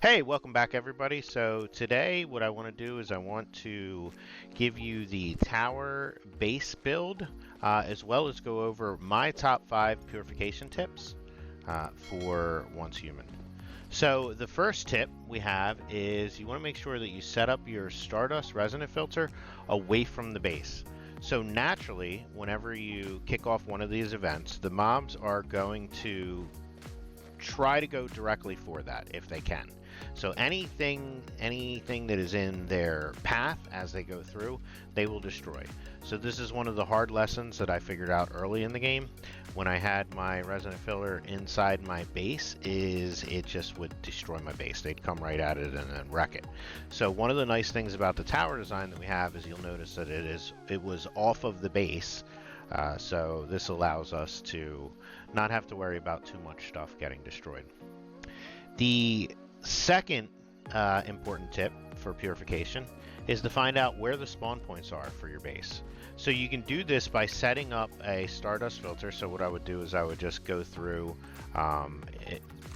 Hey, welcome back everybody. So today what I want to do is I want to give you the tower base build as well as go over my top 5 purification tips for once human. So the first tip we have is you want to make sure that you set up your Stardust Resonate Filter away from the base. So naturally, whenever you kick off one of these events, the mobs are going to try to go directly for that if they can. So anything that is in their path as they go through, they will destroy. So this is one of the hard lessons that I figured out early in the game when I had my resonant filler inside my base, is it just would destroy my base. They'd come right at it and then wreck it. So one of the nice things about the tower design that we have is you'll notice that it was off of the base. So this allows us to not have to worry about too much stuff getting destroyed. The second important tip for purification is to find out where the spawn points are for your base. So you can do this by setting up a Stardust filter. So what I would do is I would just go through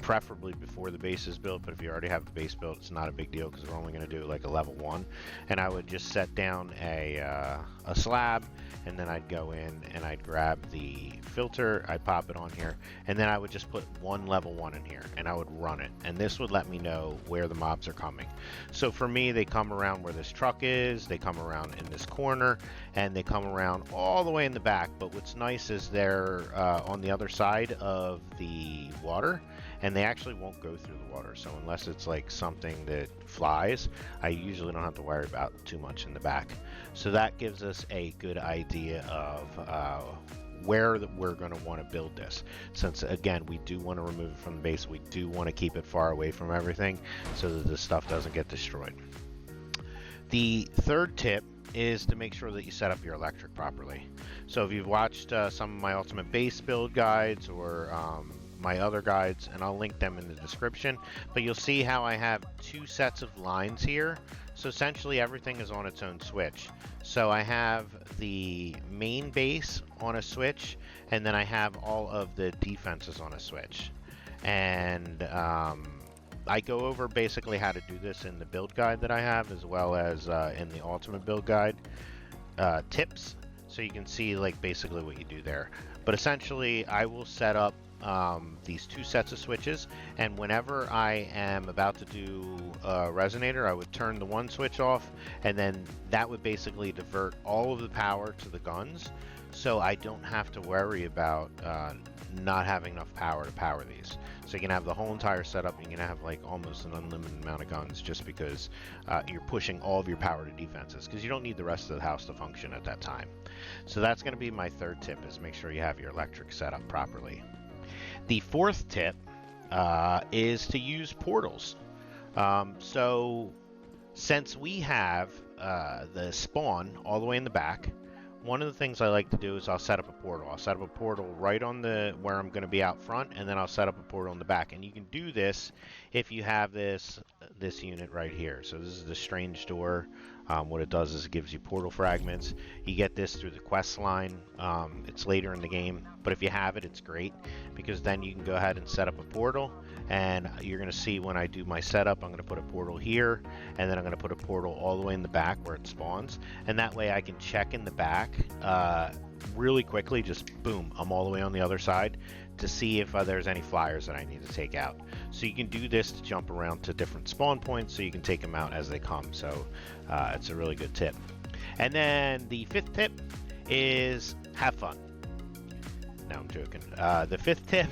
preferably before the base is built, but if you already have the base built, it's not a big deal because we're only going to do like a level 1. And I would just set down a slab, and then I'd go in and I'd grab the filter, I'd pop it on here, and then I would just put one level 1 in here and I would run it, and this would let me know where the mobs are coming. So for me, they come around where this truck is, they come around in this corner, and they come around all the way in the back. But what's nice is they're on the other side of the water, and they actually won't go through the water. So unless it's like something that flies, I usually don't have to worry about too much in the back. So that gives us a good idea of where we're going to want to build this. Since again, we do want to remove it from the base, we do want to keep it far away from everything so that the stuff doesn't get destroyed. The third tip is to make sure that you set up your electric properly. So if you've watched some of my ultimate base build guides or my other guides, and I'll link them in the description, but you'll see how I have 2 sets of lines here. So essentially everything is on its own switch. So I have the main base on a switch, and then I have all of the defenses on a switch. And I go over basically how to do this in the build guide that I have, as well as in the ultimate build guide tips, so you can see like basically what you do there. But essentially I will set up these 2 sets of switches, and whenever I am about to do a resonator, I would turn the one switch off, and then that would basically divert all of the power to the guns, so I don't have to worry about not having enough power to power these. So you can have the whole entire setup, and you can have like almost an unlimited amount of guns, just because you're pushing all of your power to defenses, because you don't need the rest of the house to function at that time. So that's going to be my third tip, is make sure you have your electric set up properly. The fourth tip is to use portals. So since we have the spawn all the way in the back, one of the things I like to do is I'll set up a portal. I'll set up a portal right on the where I'm going to be out front, and then I'll set up a portal in the back. And you can do this if you have this unit right here. So this is the strange door. What it does is it gives you portal fragments. You get this through the quest line. It's later in the game, but if you have it, it's great, because then you can go ahead and set up a portal, and you're going to see when I do my setup, I'm going to put a portal here, and then I'm going to put a portal all the way in the back where it spawns, and that way I can check in the back really quickly, just boom, I'm all the way on the other side, to see if there's any flyers that I need to take out. So you can do this to jump around to different spawn points, so you can take them out as they come. So it's a really good tip. And then the fifth tip is have fun. No, I'm joking. The fifth tip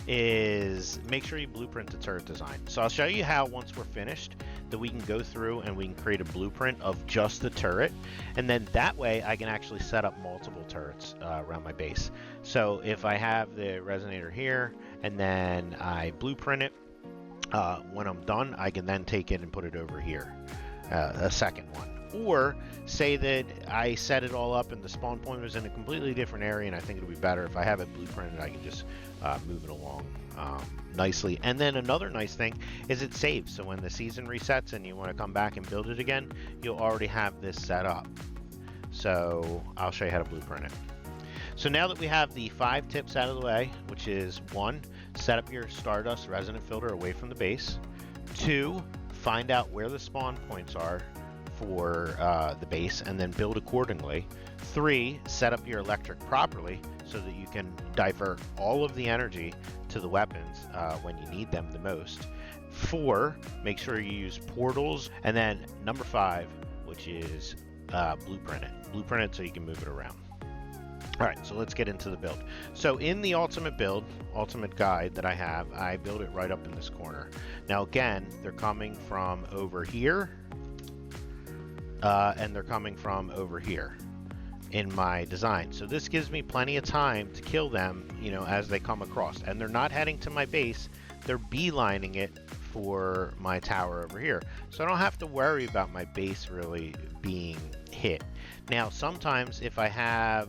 is make sure you blueprint the turret design. So I'll show you how, once we're finished, that we can go through and we can create a blueprint of just the turret, and then that way I can actually set up multiple turrets around my base. So if I have the resonator here and then I blueprint it, when I'm done I can then take it and put it over here, a second one. Or say that I set it all up and the spawn point was in a completely different area, and I think it'll be better if I have it blueprinted. I can just move it along nicely. And then another nice thing is it saves, so when the season resets and you want to come back and build it again, you'll already have this set up. So I'll show you how to blueprint it. So now that we have the 5 tips out of the way, which is 1, set up your Stardust Resonate Filter away from the base. 2, find out where the spawn points are for the base and then build accordingly. 3, set up your electric properly so that you can divert all of the energy to the weapons when you need them the most. 4, make sure you use portals. And then number 5, which is blueprint it so you can move it around. All right, so let's get into the build. So in the ultimate build, ultimate guide that I have, I build it right up in this corner. Now again, they're coming from over here, and they're coming from over here in my design. So this gives me plenty of time to kill them, you know, as they come across. And they're not heading to my base, they're beelining it for my tower over here. So I don't have to worry about my base really being hit. Now, sometimes if I have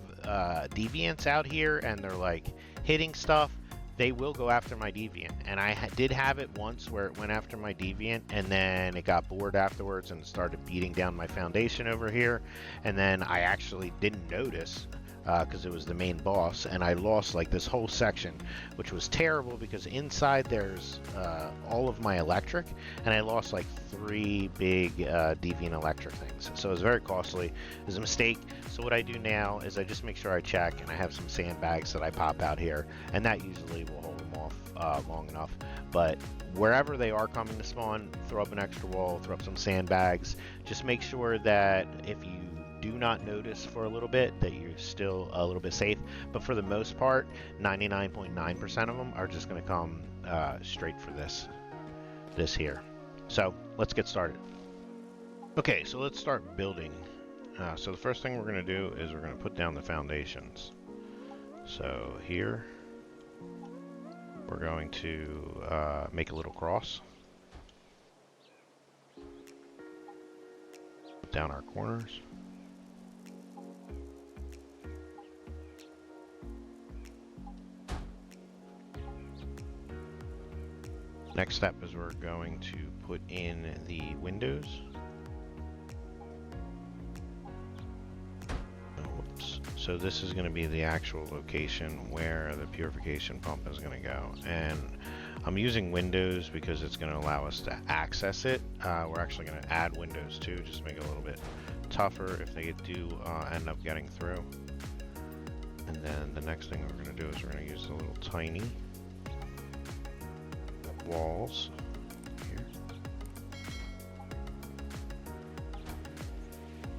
deviants out here and they're like hitting stuff, they will go after my deviant. And I did have it once where it went after my deviant and then it got bored afterwards and started beating down my foundation over here. And then I actually didn't notice because it was the main boss, and I lost like this whole section, which was terrible because inside there's all of my electric, and I lost like 3 big deviant electric things. So it was very costly. It was a mistake. So what I do now is I just make sure I check, and I have some sandbags that I pop out here, and that usually will hold them off long enough. But wherever they are coming to spawn, throw up an extra wall, throw up some sandbags. Just make sure that if you do not notice for a little bit that you're still a little bit safe, but for the most part 99.9% of them are just going to come straight for this here. So let's get started. Okay, so let's start building. So the first thing we're going to do is we're going to put down the foundations. So here we're going to make a little cross, put down our corners. Next step is we're going to put in the windows. Whoops. So this is going to be the actual location where the purification pump is going to go. And I'm using windows because it's going to allow us to access it. We're actually going to add windows too, just to make it a little bit tougher if they do end up getting through. And then the next thing we're going to do is we're going to use a little tiny walls here.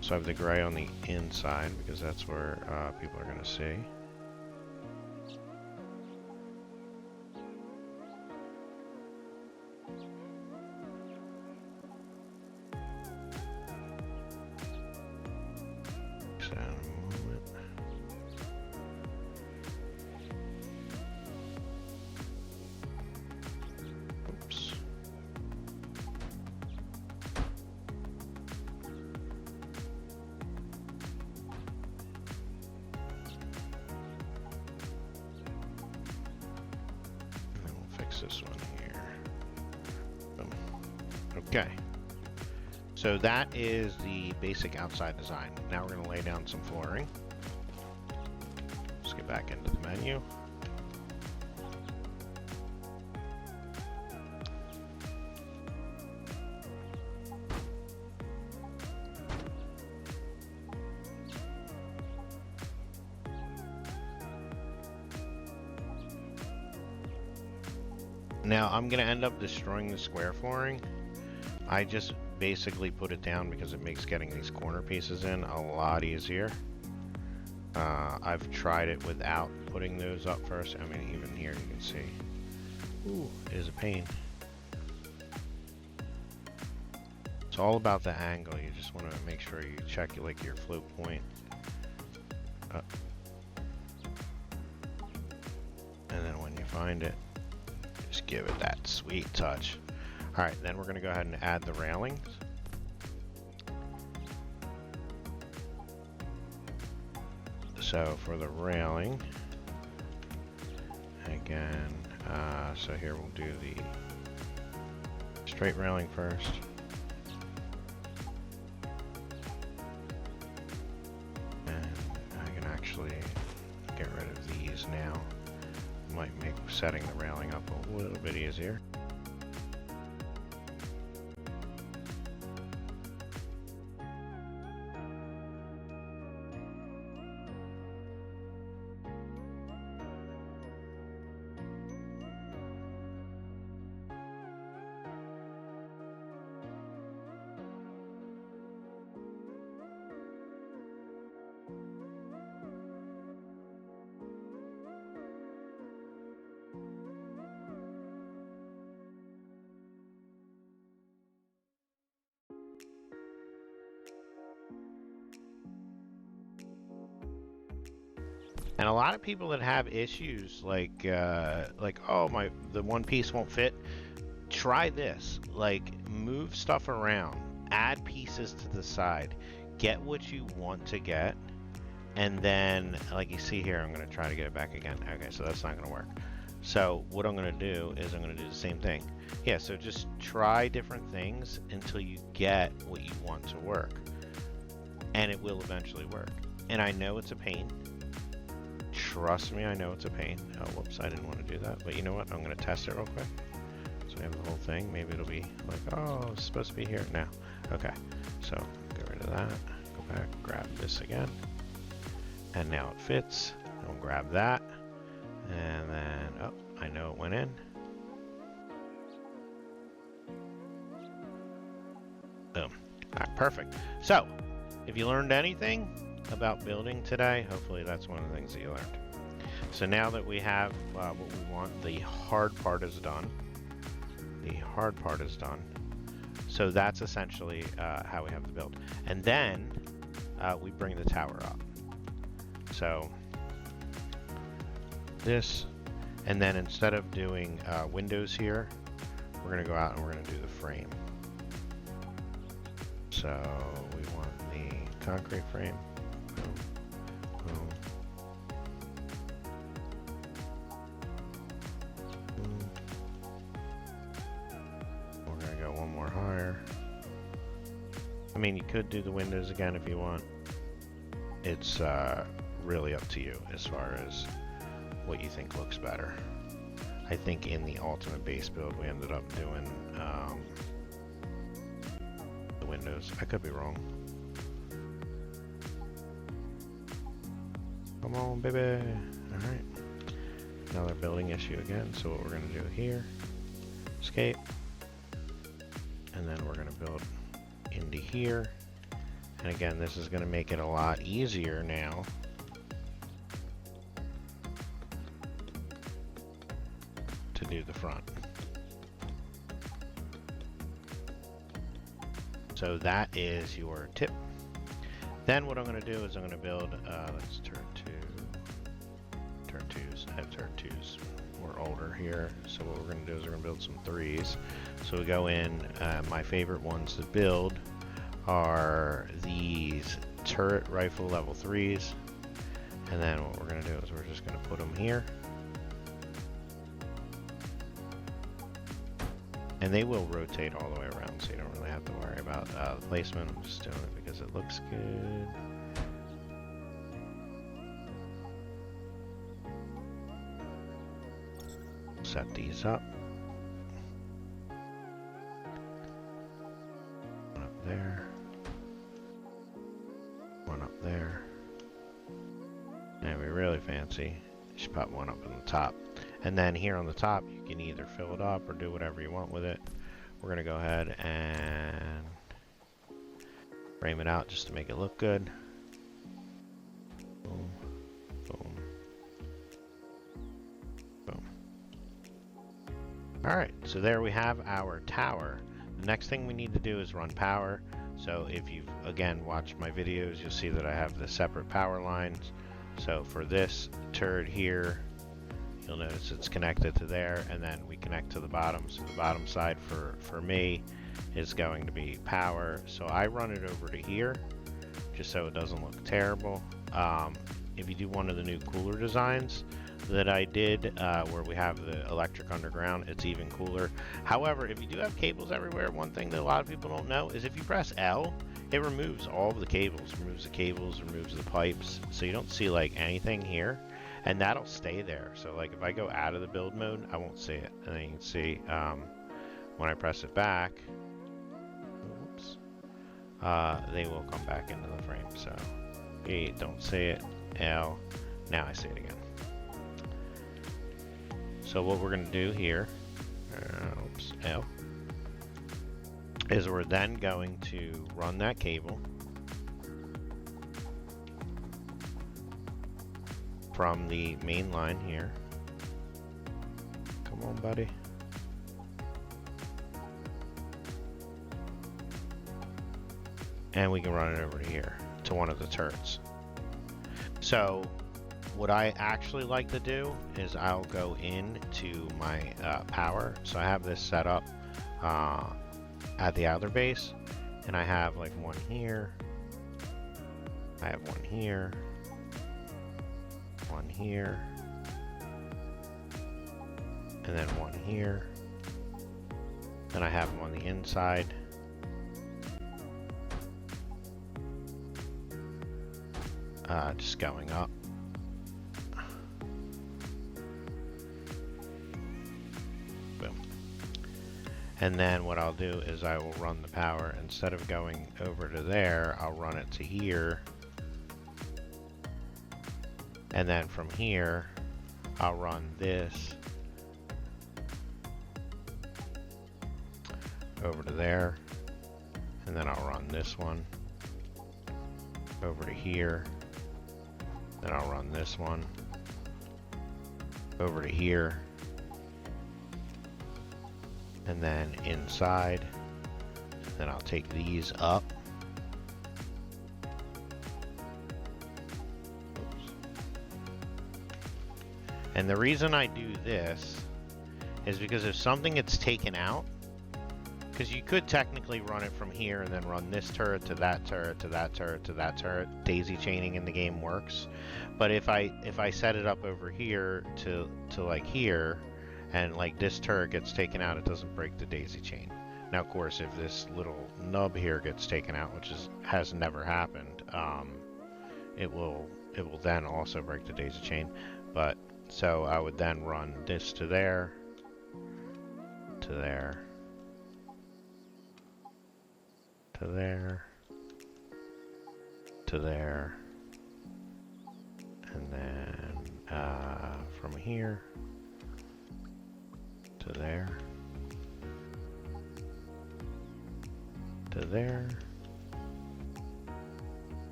So I have the gray on the inside because that's where people are going to see. This one here. Boom. Okay, so that is the basic outside design. Now we're going to lay down some flooring. Let's get back into the menu. Now I'm going to end up destroying the square flooring. I just basically put it down because it makes getting these corner pieces in a lot easier. I've tried it without putting those up first. I mean, even here you can see. Ooh, it is a pain. It's all about the angle. You just want to make sure you check like your float point. And then when you find it, just give it that sweet touch. All right, then we're going to go ahead and add the railings. So for the railing, again, so here we'll do the straight railing first. And I can actually get rid of these now. Might make setting the railing up a little bit easier. And a lot of people that have issues like oh the one piece won't fit, try this. Like move stuff around, add pieces to the side, get what you want to get, and then like you see here, I'm going to try to get it back again. Okay, so that's not going to work. So what I'm going to do is I'm going to do the same thing. Yeah, so just try different things until you get what you want to work, and it will eventually work. And I know it's a pain. Trust me, I know it's a pain. Oh, whoops, I didn't want to do that. But you know what? I'm going to test it real quick. So we have the whole thing. Maybe it'll be like, oh, it's supposed to be here now. Okay, so get rid of that. Go back, grab this again. And now it fits. I'll grab that. And then, oh, I know it went in. Boom. All right, perfect. So, if you learned anything about building today, hopefully that's one of the things that you learned. So now that we have what we want, the hard part is done. The hard part is done. So that's essentially how we have the build. And then we bring the tower up. So this, and then instead of doing windows here, we're going to go out and we're going to do the frame. So we want the concrete frame. Boom, boom, boom. We're going to go one more higher. I mean, you could do the windows again if you want. It's really up to you as far as what you think looks better. I think in the ultimate base build we ended up doing the windows. I could be wrong. Come on, baby. Alright. Another building issue again. So what we're going to do here, escape. And then we're going to build into here. And again, this is going to make it a lot easier now to do the front. So that is your tip. Then what I'm going to do is I'm going to build, let's turn twos. I have turn twos. We're older here. So what we're going to do is we're going to build some threes. So we go in, my favorite ones to build are these turret rifle level 3s, and then what we're going to do is we're just going to put them here, and they will rotate all the way around, so you don't really have to worry about the placement. I'm just doing it because it looks good. Set these up. One up there. One up there. And we're really fancy. You should pop one up on the top. And then here on the top, you can either fill it up or do whatever you want with it. We're going to go ahead and frame it out just to make it look good. Boom. Boom. Boom. Alright, so there we have our tower. The next thing we need to do is run power. So if you've, again, watched my videos, you'll see that I have the separate power lines. So for this turret here, you'll notice it's connected to there, and then we connect to the bottom. So the bottom side for me is going to be power. So I run it over to here, just so it doesn't look terrible. If you do one of the new cooler designs that I did, where we have the electric underground, it's even cooler. However, if you do have cables everywhere, one thing that a lot of people don't know is if you press L, it removes all of the cables, removes the pipes, so you don't see like anything here, and that'll stay there. So like if I go out of the build mode, I won't see it, and then you can see when I press it back, oops, they will come back into the frame. So you don't see it, L, now I see it again. So what we're going to do here, oops, L, is we're then going to run that cable from the main line here. Come on, buddy. And we can run it over to here, to one of the turrets. So what I actually like to do is I'll go into my power. So I have this set up at the outer base, and I have like one here, I have one here, one here, and then one here. Then I have them on the inside. Just going up. Boom. And then what I'll do is I will run the power. Instead of going over to there, I'll run it to here. And then from here, I'll run this over to there. And then I'll run this one over to here. Then I'll run this one over to here. And then inside. Then I'll take these up. Oops. And the reason I do this is because if something gets taken out, because you could technically run it from here and then run this turret to that turret to that turret to that turret. Daisy chaining in the game works. But if I set it up over here to like here, and like this turret gets taken out, it doesn't break the daisy chain. Now of course if this little nub here gets taken out, which has never happened, it will then also break the daisy chain. But so I would then run this to there, to there, to there, to there, and then from here to there, to there,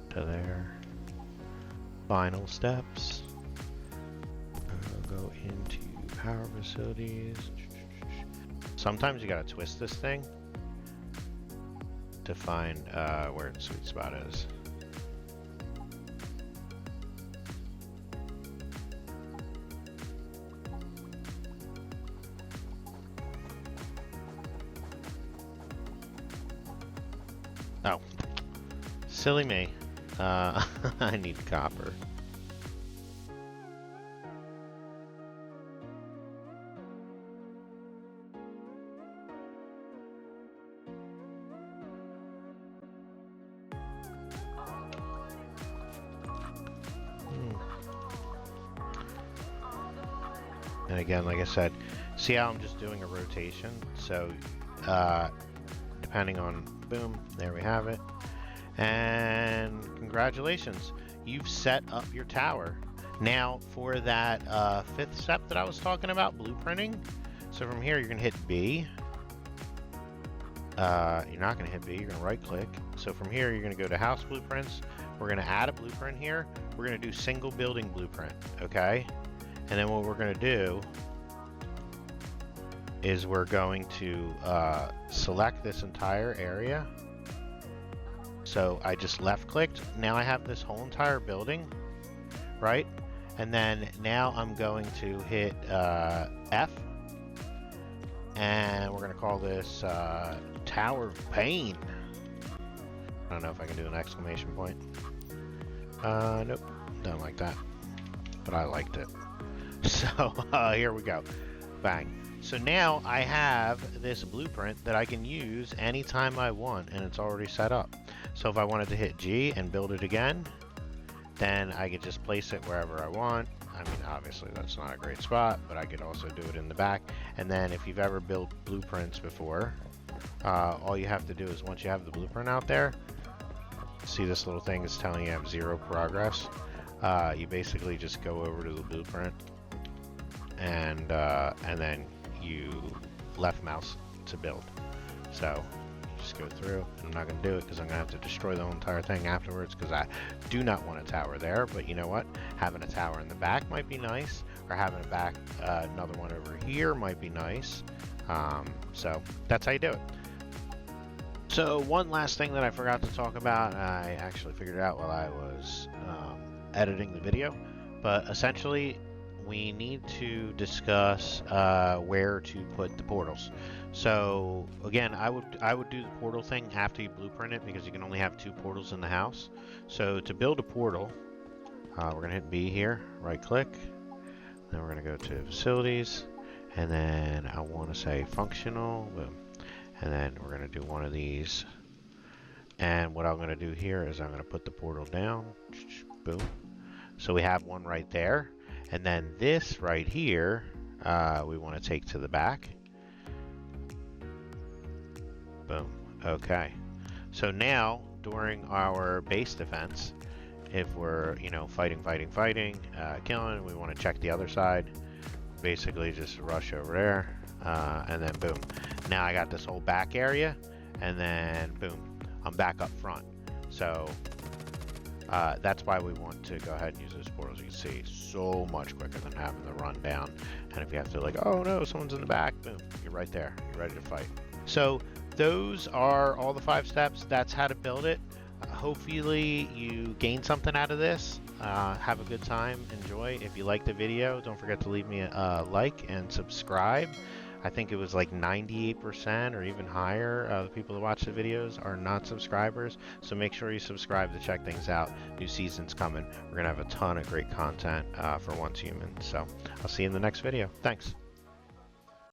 to there. Final steps. Go into power facilities. Sometimes you gotta twist this thing to find where its sweet spot is. Oh, silly me. I need copper. And again, like I said, see how I'm just doing a rotation? So, depending on, boom, there we have it. And congratulations, you've set up your tower. Now for that fifth step that I was talking about, blueprinting. So from here, you're gonna hit B. You're not gonna hit B, you're gonna right click. So from here, you're gonna go to house blueprints. We're gonna add a blueprint here. We're gonna do single building blueprint, okay? And then what we're going to do is we're going to select this entire area. So I just left clicked. Now I have this whole entire building, right? And then now I'm going to hit F. And we're going to call this Tower of Pain. I don't know if I can do an exclamation point. Nope, don't like that. But I liked it. So here we go. Bang. So now I have this blueprint that I can use anytime I want, and it's already set up. So if I wanted to hit G and build it again, then I could just place it wherever I want. I mean, obviously that's not a great spot, but I could also do it in the back. And then if you've ever built blueprints before, all you have to do is once you have the blueprint out there, see this little thing is telling you have 0 progress. You basically just go over to the blueprint and then you left mouse to build. So just go through, and I'm not going to do it because I'm going to have to destroy the whole entire thing afterwards because I do not want a tower there. But you know what? Having a tower in the back might be nice, or having another one over here might be nice. So that's how you do it. So one last thing that I forgot to talk about, I actually figured it out while I was editing the video, But essentially, we need to discuss where to put the portals. So again, I would do the portal thing after you blueprint it because you can only have 2 portals in the house. So to build a portal, we're gonna hit B here, right click, then we're gonna go to facilities, and then I want to say functional, boom, and then we're gonna do one of these. And what I'm gonna do here is I'm gonna put the portal down, boom. So we have one right there. And then this right here, we want to take to the back. Boom. Okay. So now, during our base defense, if we're, fighting, killing, we want to check the other side. Basically, just rush over there, and then boom. Now I got this whole back area, and then boom, I'm back up front. So that's why we want to go ahead and use those portals. You can see so much quicker than having to run down. And if you have to oh no, someone's in the back, boom, you're right there. You're ready to fight. So those are all the 5 steps. That's how to build it. Hopefully you gain something out of this. Have a good time. Enjoy. If you like the video, don't forget to leave me a like and subscribe. I think it was like 98% or even higher of the people that watch the videos are not subscribers. So make sure you subscribe to check things out. New season's coming. We're going to have a ton of great content for Once Human. So I'll see you in the next video. Thanks.